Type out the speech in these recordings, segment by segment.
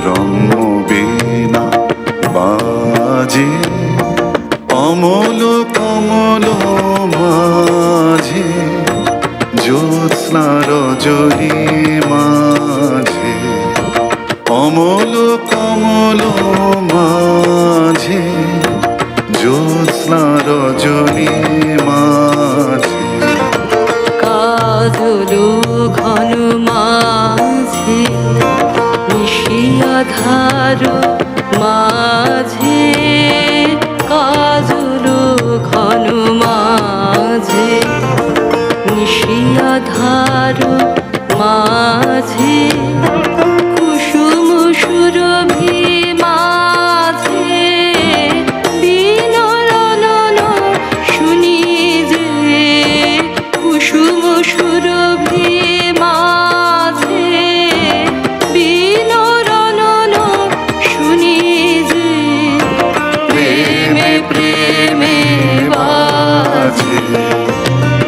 রম্য বীণা বাজে অমল কমল মাঝে জ্যোৎস্না রজনী মাঝে অমল কমল মাঝে জ্যোৎস্না রজনী মাঝে কাজল ঘন মাঝে নিশিয়াধার মাঝে কাজল ঘন মাঝে নিশিয়াধার মাঝে কুসুম সুরভি মাঝে বিনরণ শুনি যে কুসুম সুরভি মাঝে বিনরণ শুনি যে প্রেমে প্রেমে বাজে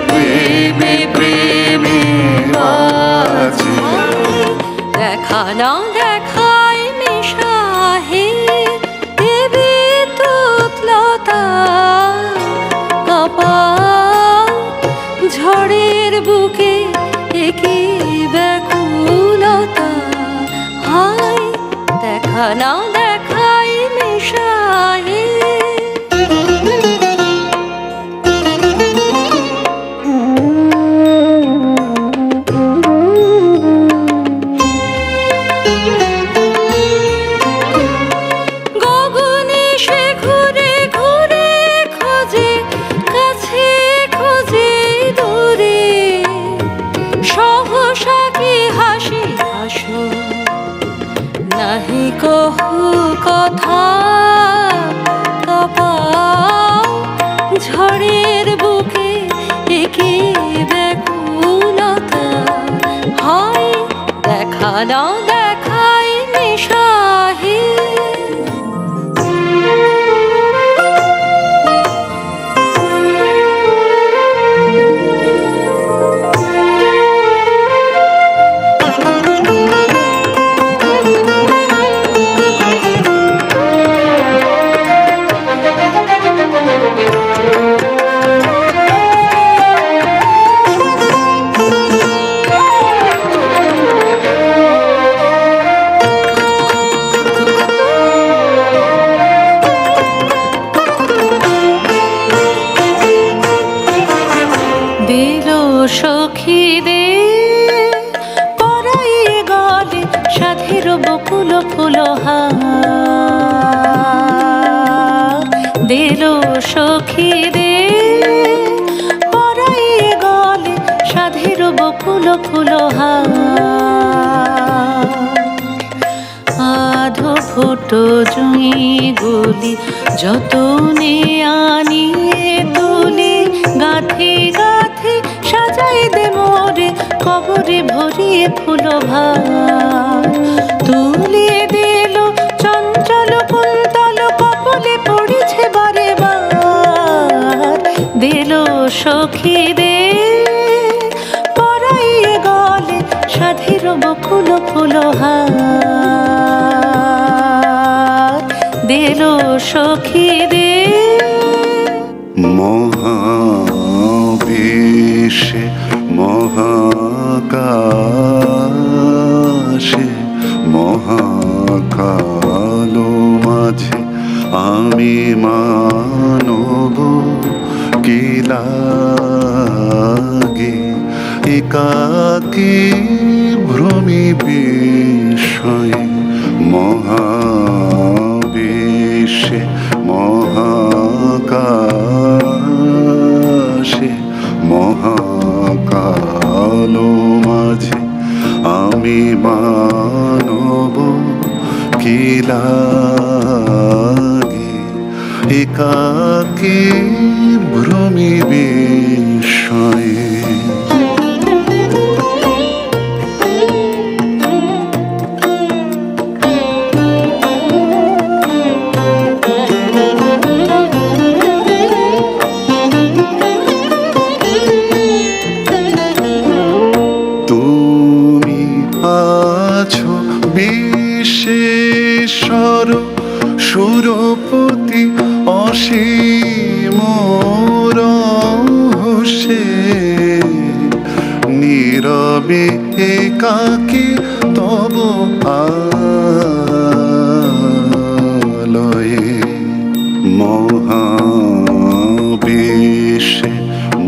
প্রেমে প্রেমে বাজে দেখা না দেখায় মিশাহে দেবী তুতলতা কপাল ঝড়ের বুকে একই ব্যাকুলতা হায় দেখা না দেখায় মিশাহে গগনে সে ঘুরে ঘুরে খোঁজে কাছে খোঁজে দূরে সহসা কি হাসি হাসো নাহি কহু কথা কপাল ঝড়ের বুকে একই ব্যাকুলতা হয় দেখা না দেখায় মিশাহে দিল সখীদের পরাইয়ে গলে সাধের বকুল ফুলহার দিল সখীদের পরাইয়ে গলে সাধের বকুল ফুলহার আধো ফুটো জুঁই গুলি যতনে আনিয়ে তুলি গাঁথি গাঁথি সাজাই দে মোরে কবরে ভরিয়ে ফুলভার তুলিয়ে দিল চঞ্চল কুন্তল কপলে পড়েছে বারে বার দিল সখীদের পরাইয়ে গলে সাধের বকুল ফুলহার দিল সখীদের মহাবেশে মহাকাশে মহাকালো মাঝে আমি মানব কি লাগে একাকী ভ্রমি বিষয়ে মহাবেশে মহাকাশে মহাকালো মাঝে আমি মানব কি লাগে একাকী ভ্রমি বিষয়ে তুমি আছো বিশ্বে ঈশ্বর সুরপতি অসীম রহস্যে নীরবে একাকী তব আলয়ে মহাবিশ্বে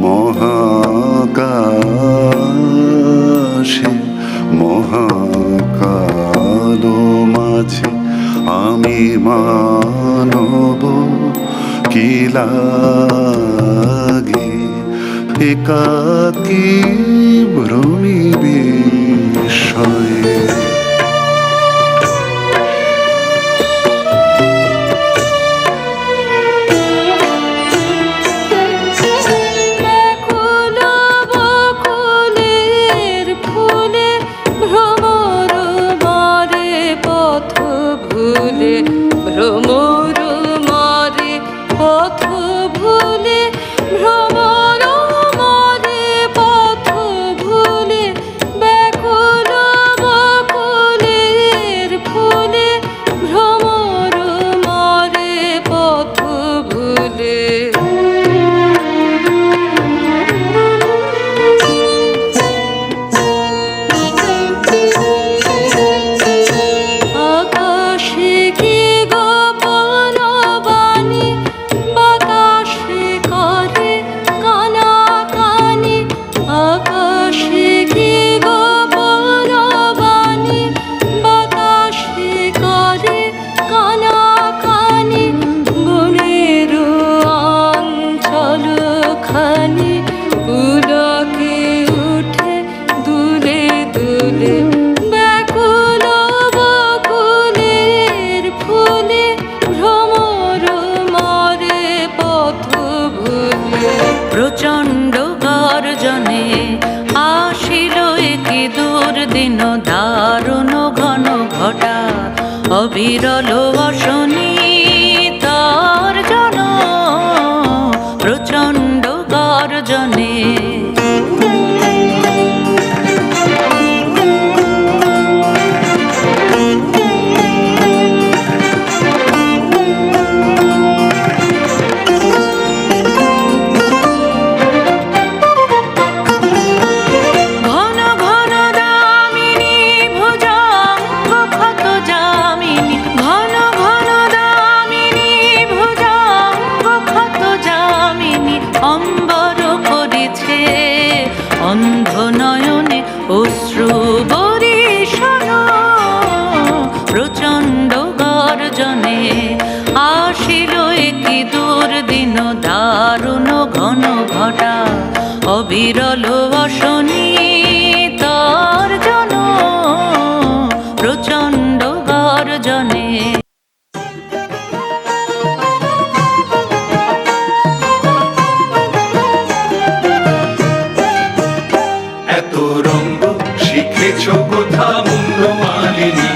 মহাকাশে মহাকালো মাঝে আমি মানব কি লাগে একাকী ভ্রমি বিষয়ে ভ্রমর মারে পথ ভুলে ভ্রমর মারে পথ ভুলে ব্যাকুল বকুলের ফুলে ভ্রমর মারে পথ ভুলে আকাশে কি পুলকে উঠে দুলে দুলে ব্যাকুল বকুলের ফুলে ভ্রমর মারে পথ ভুলে প্রচণ্ড গর্জনে আসিল একি দুর্দিন দারুণ ঘন ঘটা অবিরল অশনি তার জন প্রচণ্ড গর্জনে ঘন ঘন দামিনী ভুজঙ্গ ক্ষত যামিনী ঘন ঘন দামিনী ভুজঙ্গ ক্ষত যামিনী অম্বর করেছে অন্ধ নয়নে অশ্রু বরিশন প্রচণ্ড গর্জনে আসিল একি দুর্দিন দারুণ ঘন ঘটা অবিরল অশনি তার জন প্রচণ্ড গর্জনে এত রঙ্গ শিখেছ কোথা মুন্ড মালিনী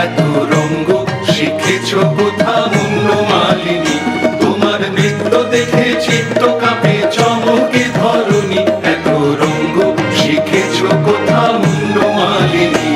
এত রঙ্গ শিখেছ কোথা মুন্ড মালিনী তোমার নৃত্য দেখে চিত্ত কাঁপে চমকে ধরণী এত রঙ্গ শিখেছ কোথা মুন্ড মালিনী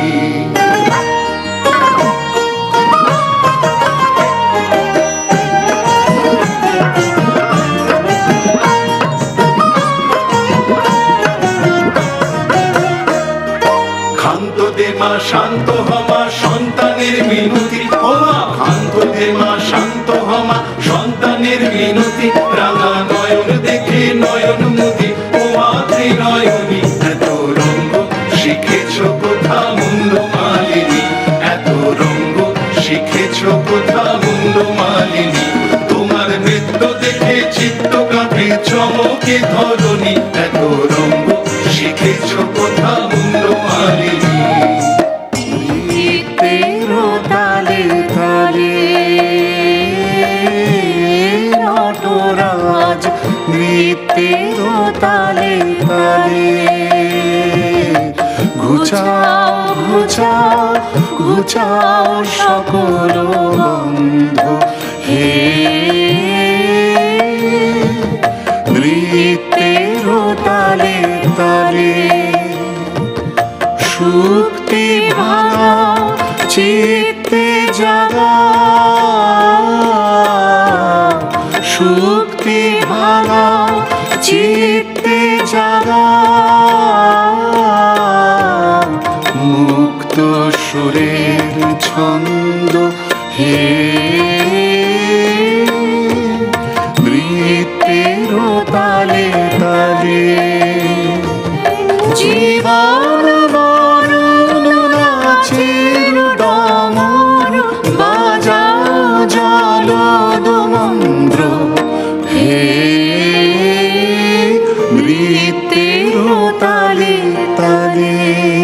ক্ষান্ত দে মা শান্ত হমা সন্তানের মিনতি ওমা ক্ষান্ত দে মা শান্ত হমা সন্তানের মিনতি রাঙা নয়ন দেখে নয়ন মুদি ওমা ত্রিনয়নী এত রঙ্গ শিখেছ কোথা মুন্ড মালিনী এত রঙ্গ শিখেছ কোথা মুন্ড মালিনী তোমার নৃত্য দেখে চিত্ত কাঁপে চমকে ধরণী এত রঙ্গ শিখেছ কোথা মুন্ড মালিনী তেরো তালে তালে নটরাজ নৃত্যেরো তালে তালে ঘুচাও ঘুচাও ঘুচাও সকল বন্ধ হে নৃত্যেরো তালে তালে সুক্তি ভাঙাও চিত্তে জাগাও হে নৃত্যের তালে তালে জীবন মরণ নাচের ডমর বাজাও জলদ মন্দ্র হে নৃত্যের তালে তালে